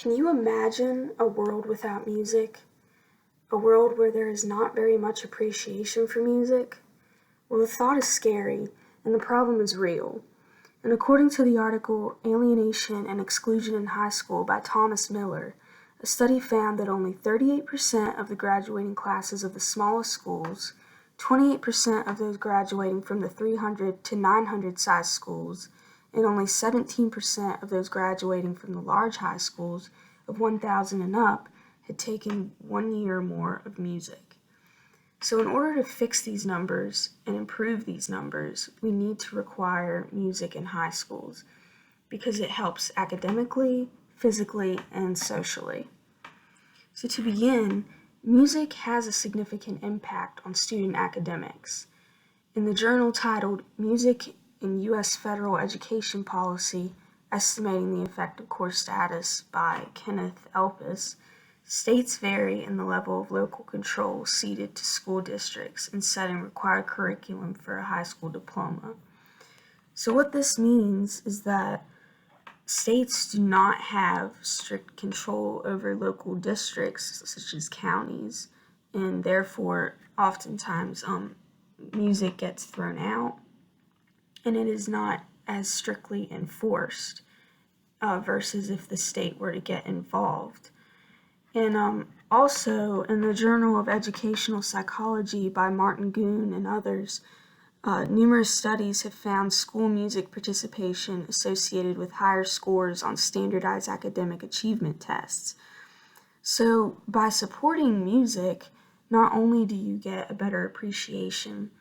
Can you imagine a world without music? A world where there is not very much appreciation for music? Well, the thought is scary, and the problem is real. And according to the article Alienation and Exclusion in High School by Thomas Miller, a study found that only 38% of the graduating classes of the smallest schools, 28% of those graduating from the 300 to 900 size schools, and only 17% of those graduating from the large high schools of 1,000 and up had taken 1 year or more of music. So in order to fix these numbers and improve these numbers, we need to require music in high schools because it helps academically, physically, and socially. So to begin, music has a significant impact on student academics. In the journal titled Music in U.S. Federal Education Policy, Estimating the Effect of Course Status by Kenneth Elpis, states vary in the level of local control ceded to school districts in setting required curriculum for a high school diploma. So what this means is that states do not have strict control over local districts such as counties, and therefore oftentimes music gets thrown out and it is not as strictly enforced versus if the state were to get involved. And also in the Journal of Educational Psychology by Martin Goon and others, numerous studies have found school music participation associated with higher scores on standardized academic achievement tests. So by supporting music, not only do you get a better appreciation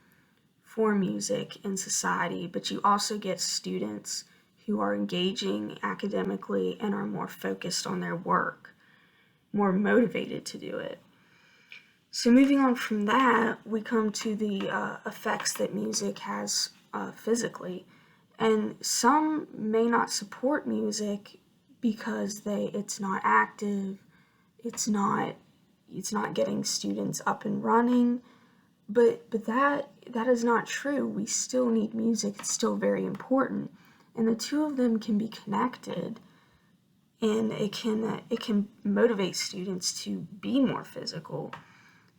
for music in society, but you also get students who are engaging academically and are more focused on their work, more motivated to do it. So moving on from that, we come to the effects that music has physically. And some may not support music because it's not active, it's not getting students up and running, but that is not true. We still need music, it's still very important. And the two of them can be connected, and it can motivate students to be more physical.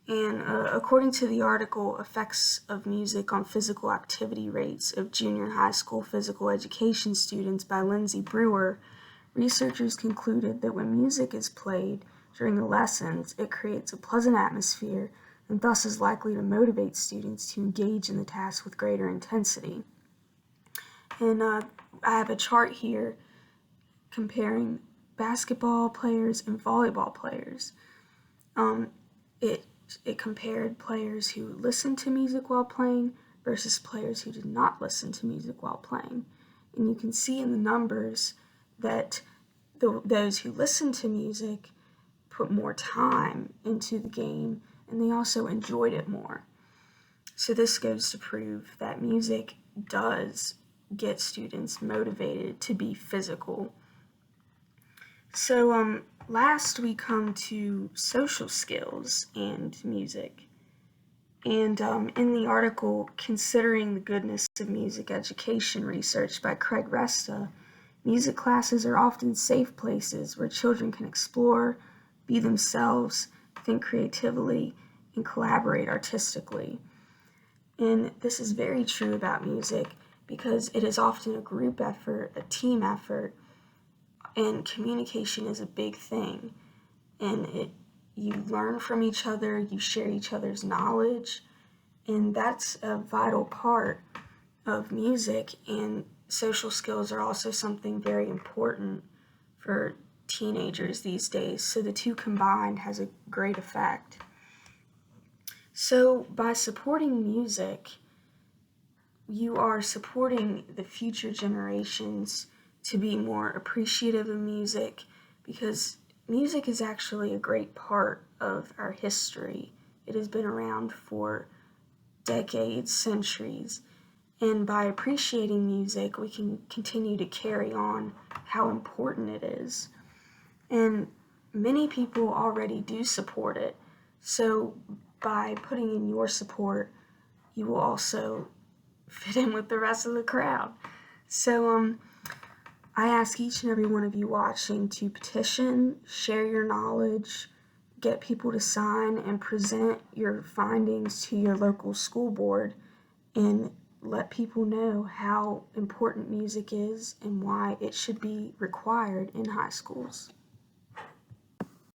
And according to the article Effects of Music on Physical Activity Rates of Junior High School Physical Education Students by Lindsay Brewer, researchers concluded that when music is played during the lessons, it creates a pleasant atmosphere and thus is likely to motivate students to engage in the task with greater intensity. And I have a chart here comparing basketball players and volleyball players. It compared players who listened to music while playing versus players who did not listen to music while playing. And you can see in the numbers that those who listened to music put more time into the game, and they also enjoyed it more. So this goes to prove that music does get students motivated to be physical. So last we come to social skills and music. And in the article Considering the Goodness of Music Education Research by Craig Resta, music classes are often safe places where children can explore, be themselves, think creatively, and collaborate artistically. And this is very true about music because it is often a group effort, a team effort, and communication is a big thing. And you learn from each other, you share each other's knowledge, and that's a vital part of music. And social skills are also something very important for teenagers these days, so the two combined has a great effect. So by supporting music, you are supporting the future generations to be more appreciative of music, because music is actually a great part of our history. It has been around for decades, centuries, and by appreciating music, we can continue to carry on how important it is. And many people already do support it, so by putting in your support, you will also fit in with the rest of the crowd. So I ask each and every one of you watching to petition, share your knowledge, get people to sign, and present your findings to your local school board, and let people know how important music is and why it should be required in high schools.